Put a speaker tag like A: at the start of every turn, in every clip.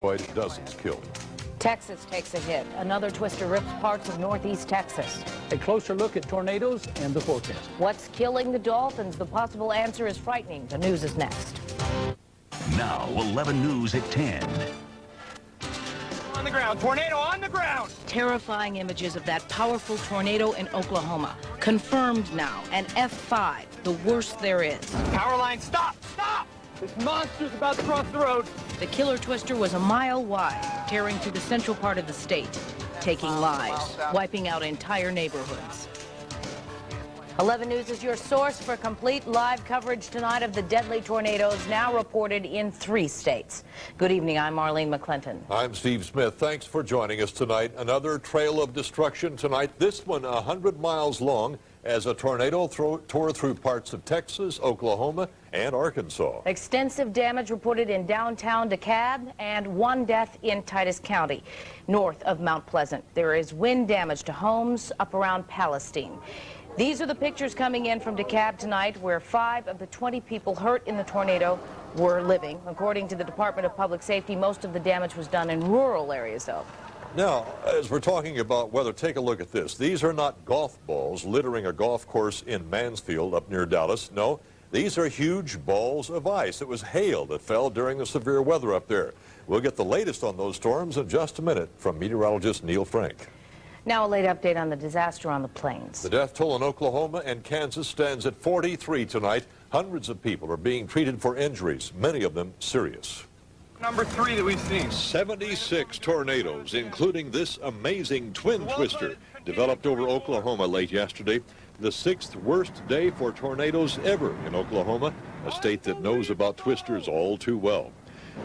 A: Dozens killed.
B: Texas takes a hit. Another twister rips parts of northeast Texas.
C: A closer look at tornadoes and the forecast.
B: What's killing the dolphins? The possible answer is frightening. The news is next.
D: Now, 11 News at 10.
E: On the ground. Tornado on the ground.
B: Terrifying images of that powerful tornado in Oklahoma. Confirmed now. An F5, the worst there is.
E: Power line, stop! Stop! This monster's about to cross the road.
B: The killer twister was a mile wide, tearing through the central part of the state, taking lives, wiping out entire neighborhoods. 11 News is your source for complete live coverage tonight of the deadly tornadoes now reported in 3 states. Good evening, I'm Marlene McClinton.
A: I'm Steve Smith. Thanks for joining us tonight. Another trail of destruction tonight, this one 100 miles long, as a tornado tore through parts of Texas, Oklahoma, and Arkansas.
B: Extensive damage reported in downtown DeKalb and 1 death in Titus County, north of Mount Pleasant. There is wind damage to homes up around Palestine. These are the pictures coming in from DeKalb tonight, where 5 of the 20 people hurt in the tornado were living. According to the Department of Public Safety, most of the damage was done in rural areas, though.
A: Now, as we're talking about weather, take a look at this. These are not golf balls littering a golf course in Mansfield up near Dallas. No, these are huge balls of ice. It was hail that fell during the severe weather up there. We'll get the latest on those storms in just a minute from meteorologist Neil Frank.
B: Now a late update on the disaster on the plains.
A: The death toll in Oklahoma and Kansas stands at 43 tonight. Hundreds of people are being treated for injuries, many of them serious.
E: Number 3 that we've seen.
A: 76 tornadoes, including this amazing twin twister, developed over Oklahoma late yesterday. The 6th worst day for tornadoes ever in Oklahoma, a state that knows about twisters all too well.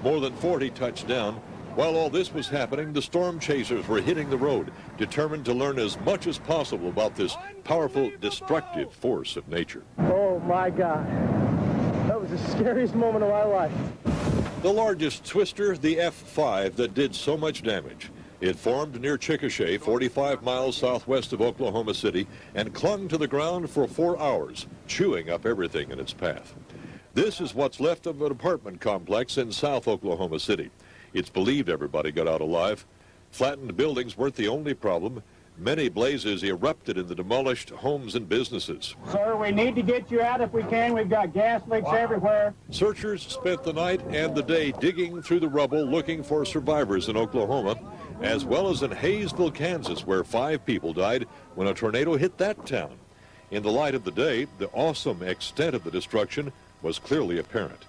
A: More than 40 touched down. While all this was happening, the storm chasers were hitting the road, determined to learn as much as possible about this powerful, destructive force of nature.
F: Oh my God, that was the scariest moment of my life.
A: The largest twister, the F5, that did so much damage. It formed near Chickasha, 45 miles southwest of Oklahoma City, and clung to the ground for 4 hours, chewing up everything in its path. This is what's left of an apartment complex in South Oklahoma City. It's believed everybody got out alive. Flattened buildings weren't the only problem. Many blazes erupted in the demolished homes and businesses.
F: Sir, we need to get you out if we can. We've got gas leaks everywhere.
A: Searchers spent the night and the day digging through the rubble looking for survivors in Oklahoma, as well as in Hayesville, Kansas, where 5 people died when a tornado hit that town. In the light of the day, the awesome extent of the destruction was clearly apparent.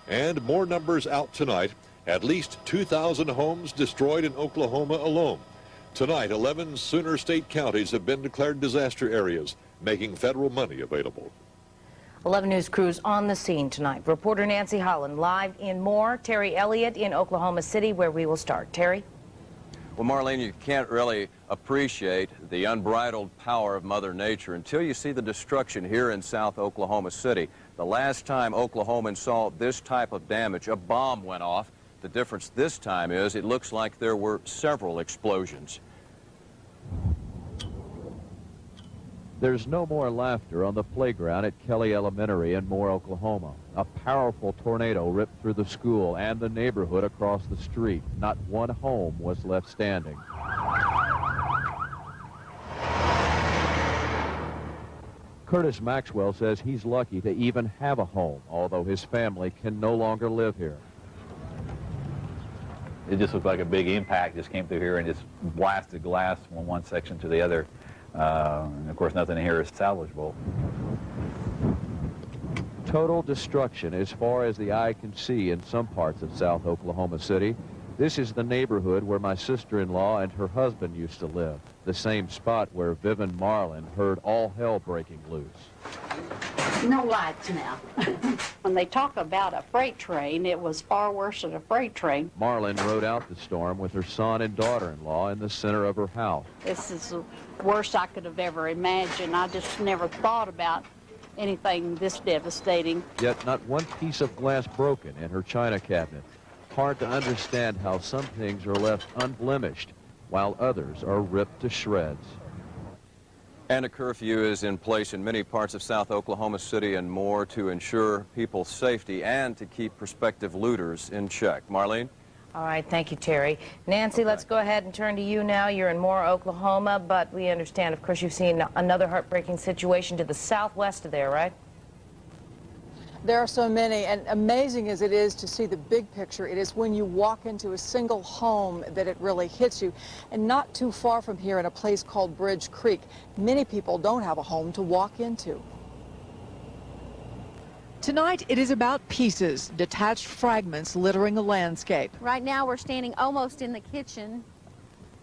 A: And more numbers out tonight. At least 2,000 homes destroyed in Oklahoma alone. Tonight, 11 Sooner State counties have been declared disaster areas, making federal money available.
B: 11 News crews on the scene tonight. Reporter Nancy Holland live in Moore. Terry Elliott in Oklahoma City, where we will start. Terry?
G: Well, Marlene, you can't really appreciate the unbridled power of Mother Nature until you see the destruction here in South Oklahoma City. The last time Oklahomans saw this type of damage, a bomb went off. The difference this time is it looks like there were several explosions.
H: There's no more laughter on the playground at Kelly Elementary in Moore, Oklahoma. A powerful tornado ripped through the school and the neighborhood across the street. Not one home was left standing. Curtis Maxwell says he's lucky to even have a home, although his family can no longer live here.
I: It just looked like a big impact just came through here and just blasted glass from one section to the other. And of course, nothing here is salvageable.
H: Total destruction as far as the eye can see in some parts of South Oklahoma City. This is the neighborhood where my sister-in-law and her husband used to live, the same spot where Vivian Marlin heard all hell breaking loose.
J: No lights now. When they talk about a freight train, it was far worse than a freight train.
H: Marlin rode out the storm with her son and daughter-in-law in the center of her house.
J: This is the worst I could have ever imagined. I just never thought about anything this devastating.
H: Yet not one piece of glass broken in her china cabinet. Hard to understand how some things are left unblemished while others are ripped to shreds.
G: And a curfew is in place in many parts of South Oklahoma City and more to ensure people's safety and to keep prospective looters in check. Marlene?
B: All right, thank you, Terry. Nancy, let's go ahead and turn to you now. You're in Moore, Oklahoma, but we understand, of course, you've seen another heartbreaking situation to the southwest of there, right?
K: There are so many, and amazing as it is to see the big picture, it is when you walk into a single home that it really hits you. And not too far from here in a place called Bridge Creek, many people don't have a home to walk into. Tonight, it is about pieces, detached fragments littering a landscape.
L: Right now, we're standing almost in the kitchen,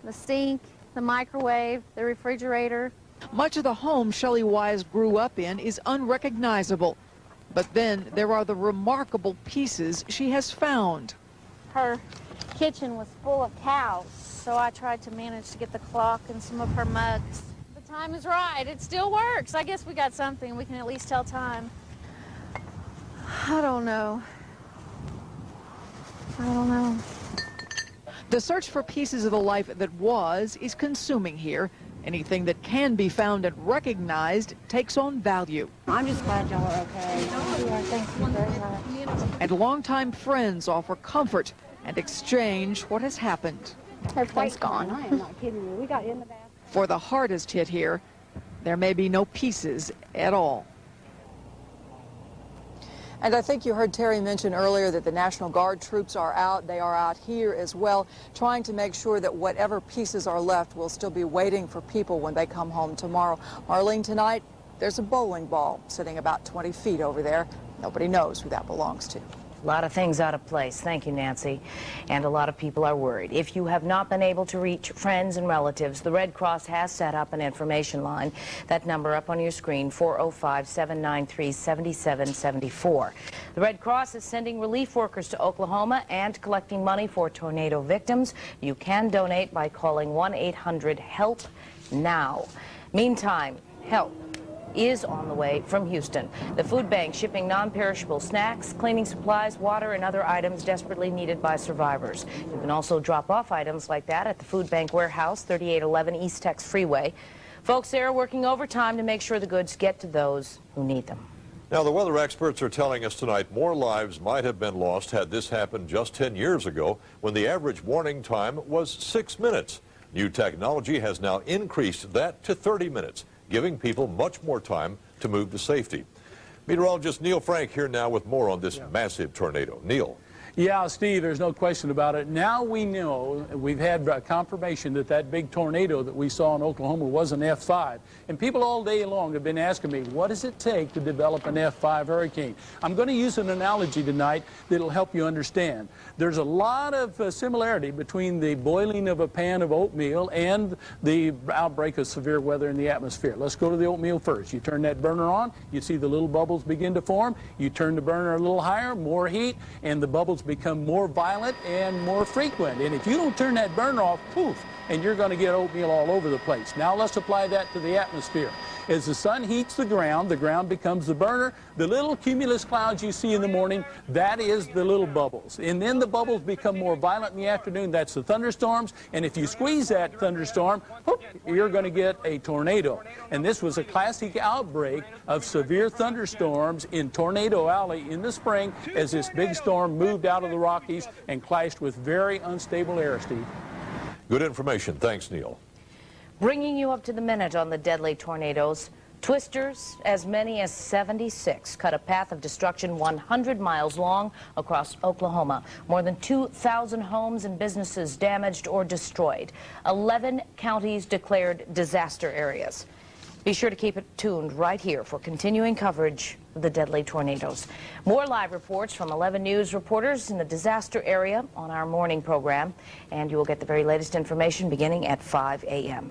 L: the sink, the microwave, the refrigerator.
K: Much of the home Shelley Wise grew up in is unrecognizable. But then there are the remarkable pieces she has found.
L: Her kitchen was full of cows, so I tried to manage to get the clock and some of her mugs. The time is right. It still works. I guess we got something. We can at least tell time. I don't know.
K: The search for pieces of the life that was is consuming here. Anything that can be found and recognized takes on value.
J: I'm just glad y'all are okay. Thank you very much.
K: And longtime friends offer comfort and exchange what has happened.
L: Everything's gone.
J: I am not kidding you. We got in the bathroom.
K: For the hardest hit here, there may be no pieces at all. And I think you heard Terry mention earlier that the National Guard troops are out. They are out here as well, trying to make sure that whatever pieces are left will still be waiting for people when they come home tomorrow. Marlene, tonight, there's a bowling ball sitting about 20 feet over there. Nobody knows who that belongs to.
B: A lot of things out of place. Thank you, Nancy. And a lot of people are worried. If you have not been able to reach friends and relatives, the Red Cross has set up an information line. That number up on your screen, 405-793-7774. The Red Cross is sending relief workers to Oklahoma and collecting money for tornado victims. You can donate by calling 1-800-HELP-NOW. Meantime, help is on the way from Houston. The food bank shipping non-perishable snacks, cleaning supplies, water, and other items desperately needed by survivors. You can also drop off items like that at the food bank warehouse, 3811 East Tex Freeway. Folks there are working overtime to make sure the goods get to those who need them.
A: Now, the weather experts are telling us tonight more lives might have been lost had this happened just 10 years ago, when the average warning time was 6 minutes. New technology has now increased that to 30 minutes. Giving people much more time to move to safety. Meteorologist Neil Frank here now with more on this massive tornado. Neil.
C: Yeah, Steve, there's no question about it. Now we know, we've had confirmation that that big tornado that we saw in Oklahoma was an F5. And people all day long have been asking me, what does it take to develop an F5 hurricane? I'm going to use an analogy tonight that'll help you understand. There's a lot of similarity between the boiling of a pan of oatmeal and the outbreak of severe weather in the atmosphere. Let's go to the oatmeal first. You turn that burner on, you see the little bubbles begin to form. You turn the burner a little higher, more heat, and the bubbles become more violent and more frequent. And if you don't turn that burner off, poof, and you're going to get oatmeal all over the place. Now let's apply that to the atmosphere. As the sun heats the ground becomes the burner. The little cumulus clouds you see in the morning, that is the little bubbles. And then the bubbles become more violent in the afternoon. That's the thunderstorms. And if you squeeze that thunderstorm, whoop, you're going to get a tornado. And this was a classic outbreak of severe thunderstorms in Tornado Alley in the spring as this big storm moved out of the Rockies and clashed with very unstable air, Steve.
A: Good information. Thanks, Neil.
B: Bringing you up to the minute on the deadly tornadoes. Twisters, as many as 76, cut a path of destruction 100 miles long across Oklahoma. More than 2,000 homes and businesses damaged or destroyed. 11 counties declared disaster areas. Be sure to keep it tuned right here for continuing coverage of the deadly tornadoes. More live reports from 11 News reporters in the disaster area on our morning program, and you will get the very latest information beginning at 5 a.m.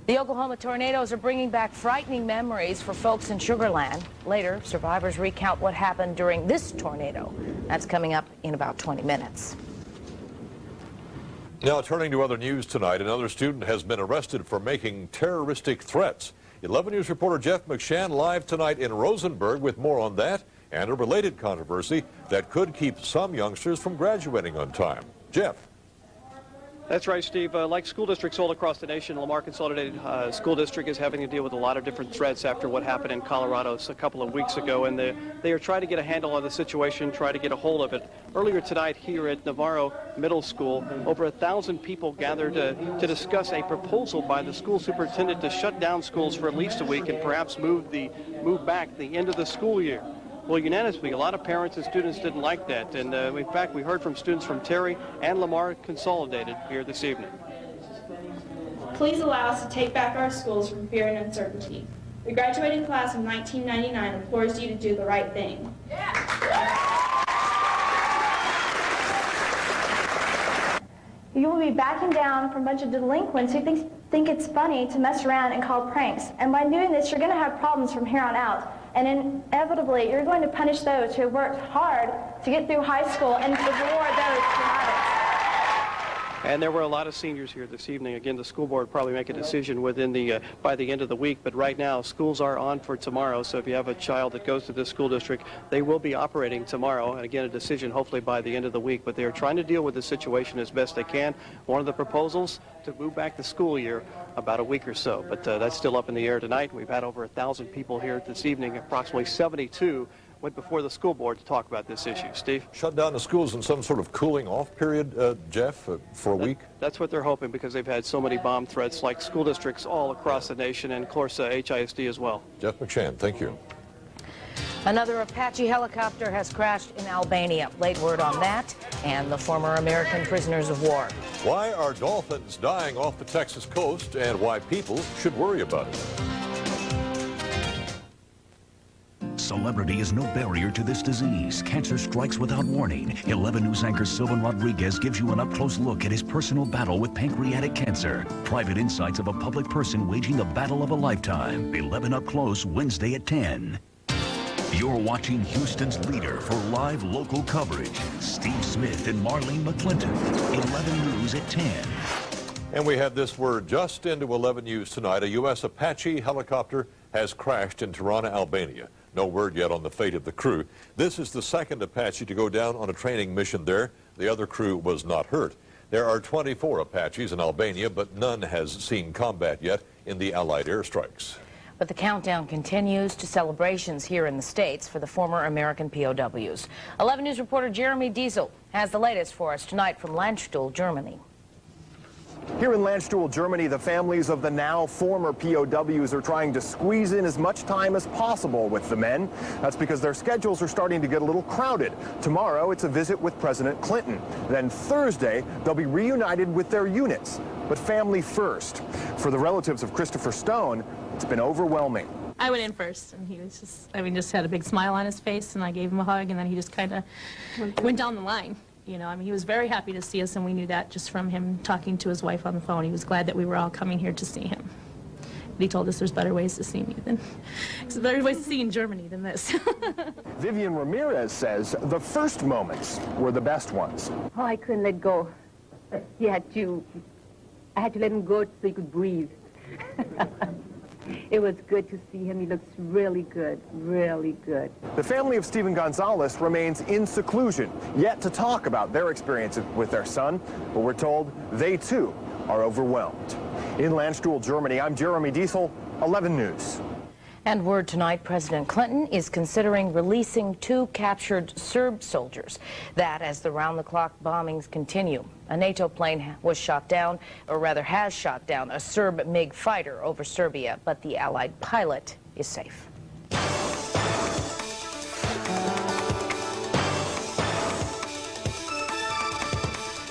B: The Oklahoma tornadoes are bringing back frightening memories for folks in Sugar Land. Later, survivors recount what happened during this tornado. That's coming up in about 20 minutes.
A: Now, turning to other news tonight, another student has been arrested for making terroristic threats. 11 News reporter Jeff McShann live tonight in Rosenberg with more on that and a related controversy that could keep some youngsters from graduating on time. Jeff.
M: That's right, Steve. Like school districts all across the nation, Lamar Consolidated School District is having to deal with a lot of different threats after what happened in Colorado a couple of weeks ago, and they are trying to get a handle on the situation, try to get a hold of it. Earlier tonight here at Navarro Middle School, over 1,000 people gathered to discuss a proposal by the school superintendent to shut down schools for at least a week and perhaps move back the end of the school year. Well, unanimously, a lot of parents and students didn't like that, and in fact, we heard from students from Terry and Lamar Consolidated here this evening.
N: Please allow us to take back our schools from fear and uncertainty. The graduating class of 1999 implores you to do the right thing.
O: You will be backing down from a bunch of delinquents who think it's funny to mess around and call pranks. And by doing this, you're going to have problems from here on out. And inevitably, you're going to punish those who have worked hard to get through high school and reward those who haven't.
M: And there were a lot of seniors here this evening. Again, the school board will probably make a decision by the end of the week. But right now, schools are on for tomorrow. So if you have a child that goes to this school district, they will be operating tomorrow. And again, a decision hopefully by the end of the week. But they are trying to deal with the situation as best they can. One of the proposals to move back the school year about a week or so. But that's still up in the air tonight. We've had over 1,000 people here this evening. Approximately 72 went before the school board to talk about this issue. Steve?
A: Shut down the schools in some sort of cooling off period, Jeff, for a week?
M: That's what they're hoping, because they've had so many bomb threats like school districts all across the nation, and of course HISD as well.
A: Jeff McShann, thank you.
B: Another Apache helicopter has crashed in Albania. Late word on that, and the former American prisoners of war.
A: Why are dolphins dying off the Texas coast, and why people should worry about it?
D: Celebrity is no barrier to this disease. Cancer strikes without warning. 11 News anchor Sylvan Rodriguez gives you an up-close look at his personal battle with pancreatic cancer. Private insights of a public person waging the battle of a lifetime. 11 Up Close, Wednesday at 10. You're watching Houston's leader for live local coverage. Steve Smith and Marlene McClinton. 11 News at 10.
A: And we have this word just into 11 News tonight. A U.S. Apache helicopter has crashed in Tirana, Albania. No word yet on the fate of the crew. This is the second Apache to go down on a training mission there. The other crew was not hurt. There are 24 Apaches in Albania, but none has seen combat yet in the Allied airstrikes.
B: But the countdown continues to celebrations here in the States for the former American POWs. 11 News reporter Jeremy Diesel has the latest for us tonight from Landstuhl, Germany.
P: Here in Landstuhl, Germany, the families of the now former POWs are trying to squeeze in as much time as possible with the men. That's because their schedules are starting to get a little crowded. Tomorrow, it's a visit with President Clinton. Then Thursday, they'll be reunited with their units. But family first. For the relatives of Christopher Stone, it's been overwhelming.
Q: I went in first, and he was just had a big smile on his face, and I gave him a hug, and then he just kind of went down the line. You know, I mean, he was very happy to see us, and we knew that just from him talking to his wife on the phone. He was glad that we were all coming here to see him. But he told us there's better ways to see me than, there's better ways to see in Germany than this.
P: Vivian Ramirez says the first moments were the best ones.
R: Oh, I couldn't let go. I had to let him go so he could breathe. It was good to see him. He looks really good, really good.
P: The family of Stephen Gonzalez remains in seclusion, yet to talk about their experience with their son, but we're told they too are overwhelmed. In Landstuhl, Germany, I'm Jeremy Diesel, 11 News.
B: And word tonight, President Clinton is considering releasing 2 captured Serb soldiers. That as the round-the-clock bombings continue. A NATO plane was shot down, or rather has shot down, a Serb MiG fighter over Serbia, but the Allied pilot is safe.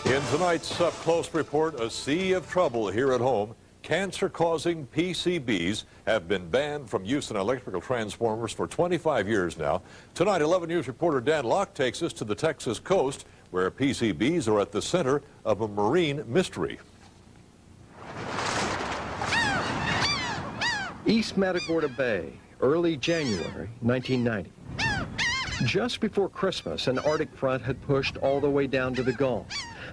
A: In tonight's up-close report, a sea of trouble here at home. Cancer-causing PCBs have been banned from use in electrical transformers for 25 years now. Tonight, 11 News reporter Dan Locke takes us to the Texas coast, where PCBs are at the center of a marine mystery.
S: East Matagorda Bay, early January 1990. Just before Christmas, an Arctic front had pushed all the way down to the Gulf.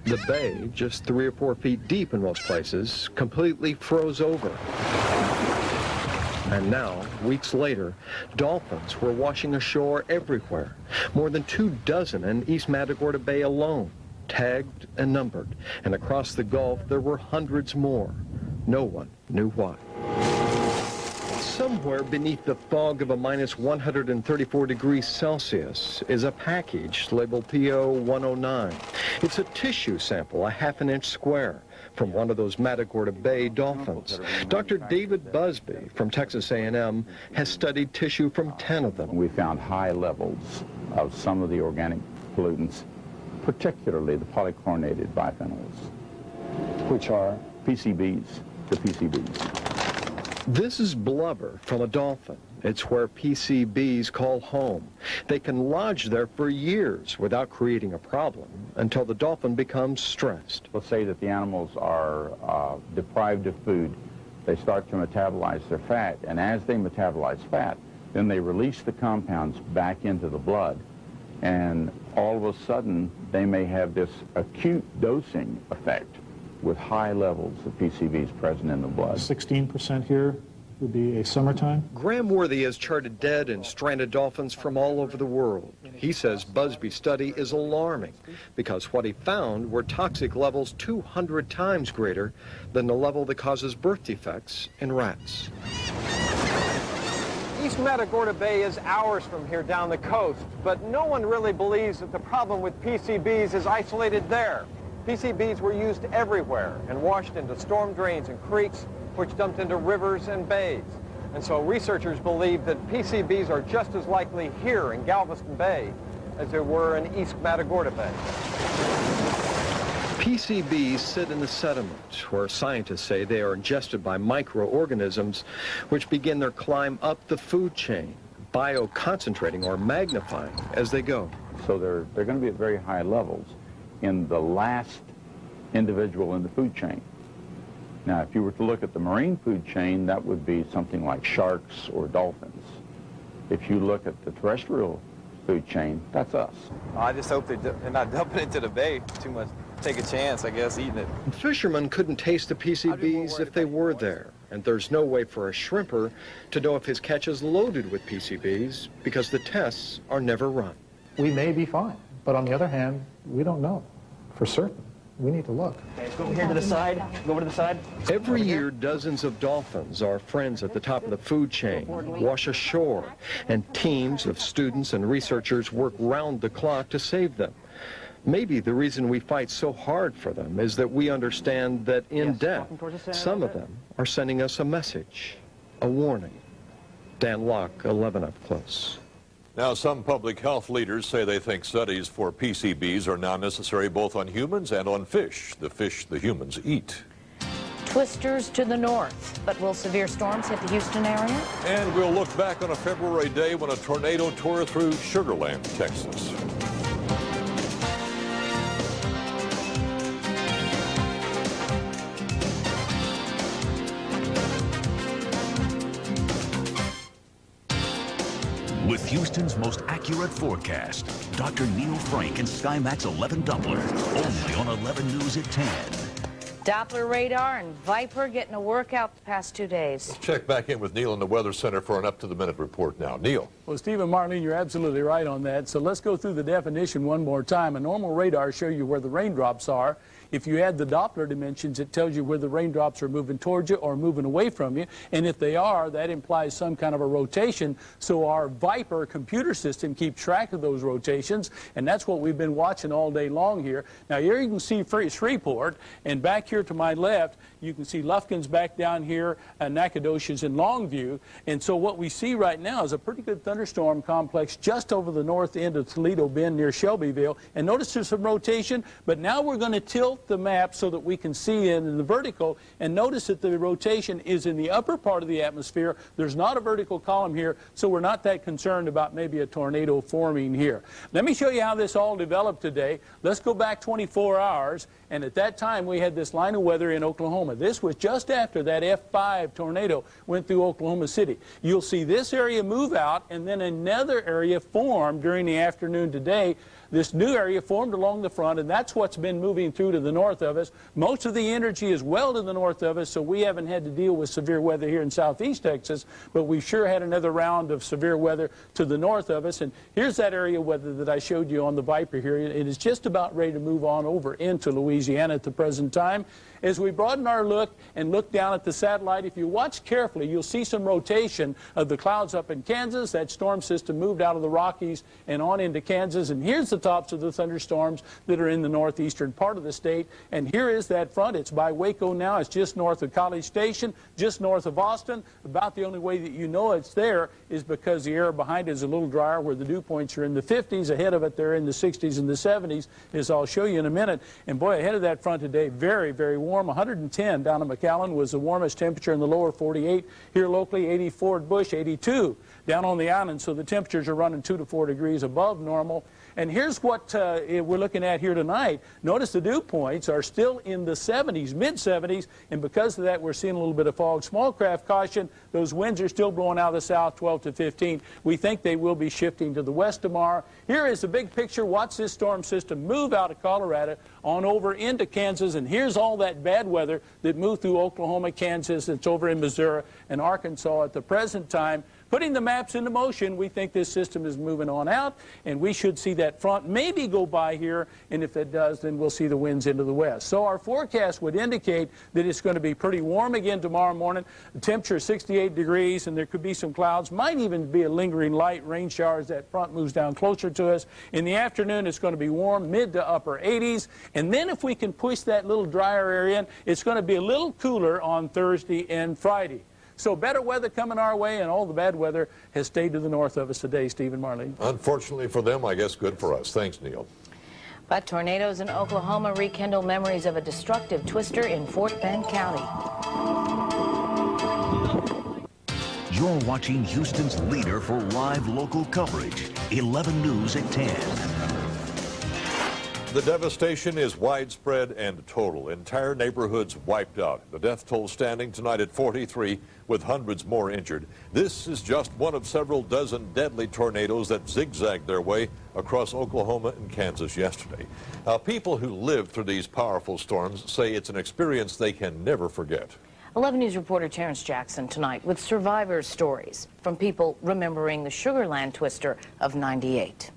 S: The bay, just 3 or 4 feet deep in most places, completely froze over. And now, weeks later, dolphins were washing ashore everywhere, more than 24 in East Matagorda Bay alone. tagged and numbered, and across the Gulf there were hundreds more. No one knew why. Somewhere beneath the fog of a minus 134 degrees Celsius is a package labeled PO 109. It's a tissue sample, a ½ inch square, from one of those Matagorda Bay dolphins. Dr. David Busby from Texas A&M has studied tissue from 10 of them.
T: We found high levels of some of the organic pollutants, particularly the polychlorinated biphenyls, which are PCBs, the PCBs.
S: This is blubber from a dolphin. It's where PCBs call home. They can lodge there for years without creating a problem until the dolphin becomes stressed.
T: Let's say that the animals are deprived of food. They start to metabolize their fat, and as they metabolize fat, then they release the compounds back into the blood, and all of a sudden they may have this acute dosing effect with high levels of PCBs present in the blood.
U: 16% here would be a summertime.
S: Graham Worthy has charted dead and stranded dolphins from all over the world. He says Busby's study is alarming because what he found were toxic levels 200 times greater than the level that causes birth defects in rats.
V: East Matagorda Bay is hours from here down the coast, but no one really believes that the problem with PCBs is isolated there. PCBs were used everywhere and washed into storm drains and creeks, which dumped into rivers and bays. And so researchers believe that PCBs are just as likely here in Galveston Bay as they were in East Matagorda Bay.
S: PCBs sit in the sediment, where scientists say they are ingested by microorganisms which begin their climb up the food chain, bioconcentrating or magnifying as they go.
T: So they're going to be at very high levels in the last individual in the food chain. Now, if you were to look at the marine food chain, that would be something like sharks or dolphins. If you look at the terrestrial food chain, that's us.
W: I just hope they're not dumping it into the bay too much. Take a chance, I guess, eating it.
S: Fishermen couldn't taste the PCBs if they were there, and there's no way for a shrimper to know if his catch is loaded with PCBs because the tests are never run.
U: We may be fine, but on the other hand, we don't know for certain. We need to look.
F: Okay, go over here to the side. Go over to the side.
S: Every year, dozens of dolphins, our friends at the top of the food chain, wash ashore, and teams of students and researchers work round the clock to save them. Maybe the reason we fight so hard for them is that we understand that in death, some of them are sending us a message, a warning. Dan Locke, 11 Up Close.
A: Now, some public health leaders say they think studies for PCBs are now necessary both on humans and on fish the humans eat.
B: Twisters to the north, but will severe storms hit the Houston area?
A: And we'll look back on a February day when a tornado tore through Sugar Land, Texas.
D: With Houston's most accurate forecast, Dr. Neil Frank and SkyMax 11 Doppler, only on 11 News at 10.
B: Doppler radar and Viper getting a workout the past 2 days.
A: Let's check back in with Neil in the Weather Center for an up-to-the-minute report now. Neil.
C: Well, Steve and Marlene, you're absolutely right on that. So let's go through the definition one more time. A normal radar shows you where the raindrops are. If you add the Doppler dimensions, it tells you where the raindrops are moving towards you or moving away from you. And if they are, that implies some kind of a rotation. So our Viper computer system keeps track of those rotations, and that's what we've been watching all day long here. Now, here you can see Shreveport, and back here to my left, you can see Lufkin's back down here, and Nacogdoches in Longview. And so what we see right now is a pretty good thunderstorm complex just over the north end of Toledo Bend near Shelbyville. And notice there's some rotation, but now we're going to tilt the map so that we can see it in the vertical, and notice that the rotation is in the upper part of the atmosphere. There's not a vertical column here, so we're not that concerned about maybe a tornado forming here. Let me show you how this all developed today. Let's go back 24 hours, and at that time we had this line of weather in Oklahoma. This was just after that F5 tornado went through Oklahoma City. You'll see this area move out, and then another area form during the afternoon today. this new area formed along the front, and that's what's been moving through to the north of us. Most of the energy is well to the north of us, so we haven't had to deal with severe weather here in southeast Texas, but we've sure had another round of severe weather to the north of us. And here's that area weather that I showed you on the Viper here. It is just about ready to move on over into Louisiana at the present time. As we broaden our look and look down at the satellite, if you watch carefully, you'll see some rotation of the clouds up in Kansas. That storm system moved out of the Rockies and on into Kansas. And here's the tops of the thunderstorms that are in the northeastern part of the state. And here is that front. It's by Waco now. It's just north of College Station, just north of Austin. About the only way that you know it's there is because the air behind it is a little drier, where the dew points are in the 50s. Ahead of it, they're in the 60s and the 70s, as I'll show you in a minute. And boy, ahead of that front today, very, very warm. 110 down in McAllen was the warmest temperature in the lower 48. Here locally, 84 at Bush, 82 down on the island. So the temperatures are running 2 to 4 degrees above normal. And here's what we're looking at here tonight. Notice the dew points are still in the 70s, mid-70s, and because of that, we're seeing a little bit of fog. Small craft caution. Those winds are still blowing out of the south, 12 to 15. We think they will be shifting to the west tomorrow. Here is the big picture. Watch this storm system move out of Colorado on over into Kansas, and here's all that bad weather that moved through Oklahoma, Kansas. It's over in Missouri and Arkansas at the present time. Putting the maps into motion, we think this system is moving on out, and we should see that front maybe go by here, and if it does, then we'll see the winds into the west. So our forecast would indicate that it's going to be pretty warm again tomorrow morning. The temperature is 68 degrees, and there could be some clouds. Might even be a lingering light rain shower as that front moves down closer to us. In the afternoon, it's going to be warm, mid to upper 80s, and then if we can push that little drier area in, it's going to be a little cooler on Thursday and Friday. So better weather coming our way, and all the bad weather has stayed to the north of us today, Steve and Marlene.
A: Unfortunately for them, I guess good for us. Thanks, Neil.
B: But tornadoes in Oklahoma rekindle memories of a destructive twister in Fort Bend County.
D: You're watching Houston's leader for live local coverage, 11 News at 10.
A: The devastation is widespread and total. Entire neighborhoods wiped out. The death toll standing tonight at 43, with hundreds more injured. This is just one of several dozen deadly tornadoes that zigzagged their way across Oklahoma and Kansas yesterday. People who lived through these powerful storms say it's an experience they can never forget.
B: 11 News reporter Terrence Jackson tonight with survivors' stories from people remembering the Sugar Land twister of '98.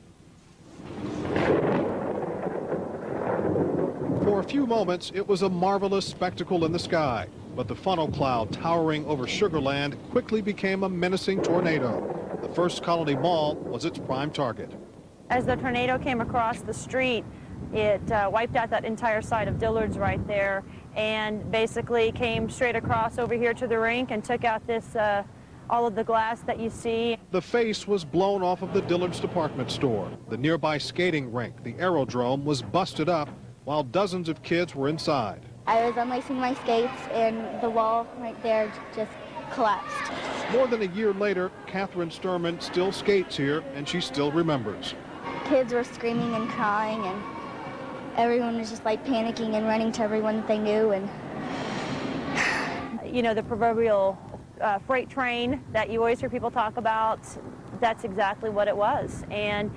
E: For a few moments, it was a marvelous spectacle in the sky, but the funnel cloud towering over Sugar Land quickly became a menacing tornado. The First Colony Mall was its prime target.
H: As the tornado came across the street, it wiped out that entire side of Dillard's right there, and basically came straight across over here to the rink and took out this all of the glass that you see.
E: The face was blown off of the Dillard's department store. The nearby skating rink, the aerodrome, was busted up while dozens of kids were inside.
I: I was unlacing my skates and the wall right there just collapsed.
E: More than a year later, Catherine Sturman still skates here, and she still remembers.
I: Kids were screaming and crying, and everyone was just like panicking and running to everyone that they knew. And
H: you know, the proverbial freight train that you always hear people talk about, that's exactly what it was. And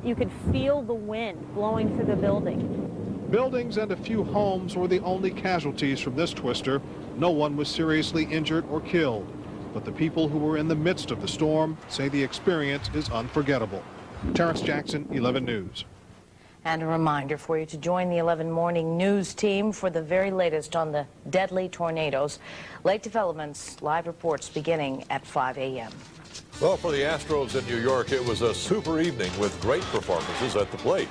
H: you could feel the wind blowing through the building.
E: Buildings and a few homes were the only casualties from this twister. No one was seriously injured or killed. But the people who were in the midst of the storm say the experience is unforgettable. Terrence Jackson, 11 News.
B: And a reminder for you to join the 11 Morning News team for the very latest on the deadly tornadoes. Late developments, live reports beginning at 5 a.m.
A: Well, for the Astros in New York, it was a super evening with great performances at the plate.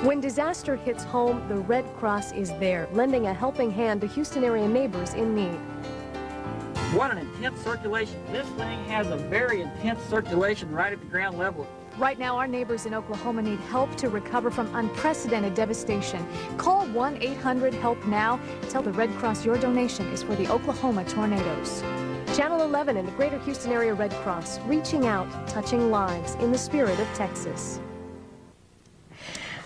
X: When disaster hits home, the Red Cross is there, lending a helping hand to Houston area neighbors in need.
Y: What an intense circulation. This thing has a very intense circulation right at the ground level.
X: Right now, our neighbors in Oklahoma need help to recover from unprecedented devastation. Call 1-800-HELP-NOW. Tell the Red Cross your donation is for the Oklahoma tornadoes. Channel 11 and the Greater Houston Area Red Cross, reaching out, touching lives in the spirit of Texas.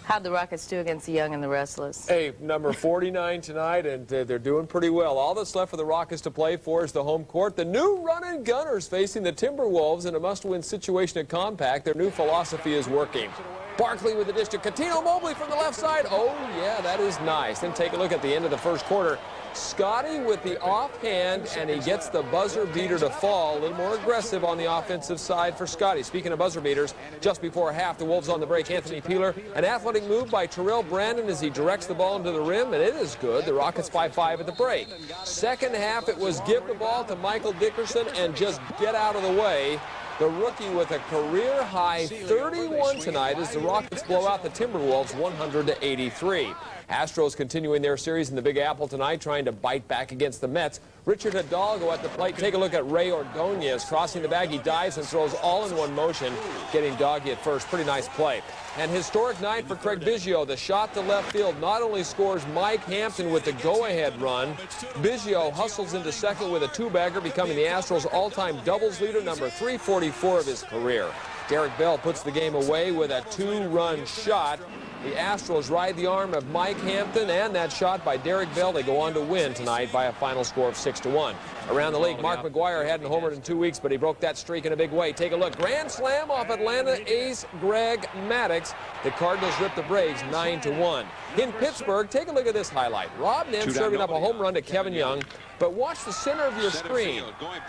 B: How'd the Rockets do against the Young and the Restless?
G: Hey, number 49 tonight, and they're doing pretty well. All that's left for the Rockets to play for is the home court. The new running Gunners facing the Timberwolves in a must-win situation at Compact. Their new philosophy is working. Barkley with the dish to Catino Mobley from the left side. Oh, yeah, that is nice. Then take a look at the end of the first quarter. Scotty with the offhand, and he gets the buzzer beater to fall. A little more aggressive on the offensive side for Scotty. Speaking of buzzer beaters, just before half, the Wolves on the break. Anthony Peeler, an athletic move by Terrell Brandon as he directs the ball into the rim, and it is good. The Rockets 5-5 at the break. Second half, it was give the ball to Michael Dickerson and just get out of the way. The rookie with a career-high 31 tonight as the Rockets blow out the Timberwolves 100-83. Astros continuing their series in the Big Apple tonight, trying to bite back against the Mets. Richard Hidalgo at the plate. Take a look at Ray Ordonez crossing the bag. He dives and throws all in one motion, getting doggy at first. Pretty nice play. And historic night for Craig Biggio. The shot to left field not only scores Mike Hampton with the go-ahead run, Biggio hustles into second with a two-bagger, becoming the Astros' all-time doubles leader, number 344 of his career. Derek Bell puts the game away with a two-run shot. The Astros ride the arm of Mike Hampton, and that shot by Derek Bell. They go on to win tonight by a final score of 6-1. Around the league, Mark McGwire hadn't homered in 2 weeks, but he broke that streak in a big way. Take a look. Grand slam off Atlanta ace Greg Maddux. The Cardinals rip the Braves 9-1. In Pittsburgh, take a look at this highlight. Rob Nen serving up a home run to Kevin Young. But watch the center of your screen.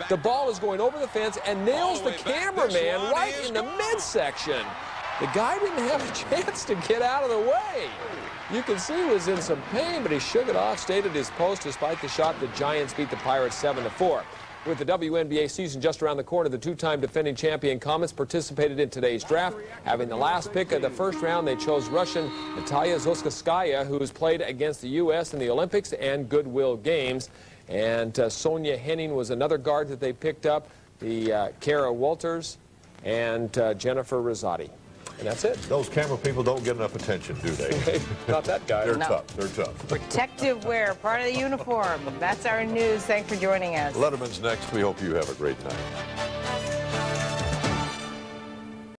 G: The ball is going over the fence and nails the cameraman right in the midsection. The guy didn't have a chance to get out of the way. You can see he was in some pain, but he shook it off, stayed at his post despite the shot. The Giants beat the Pirates 7-4. With the WNBA season just around the corner, the two-time defending champion Comets participated in today's draft. Having the last pick of the first round, they chose Russian Natalia Zhukskaya, who's played against the U.S. in the Olympics and Goodwill Games. And Sonia Henning was another guard that they picked up, the Kara Walters and Jennifer Rosati. And that's it.
A: Those camera people don't get enough attention, do they?
G: Not that guy.
A: They're tough. They're tough.
B: Protective wear, part of the uniform. That's our news. Thanks for joining us.
A: Letterman's next. We hope you have a great night.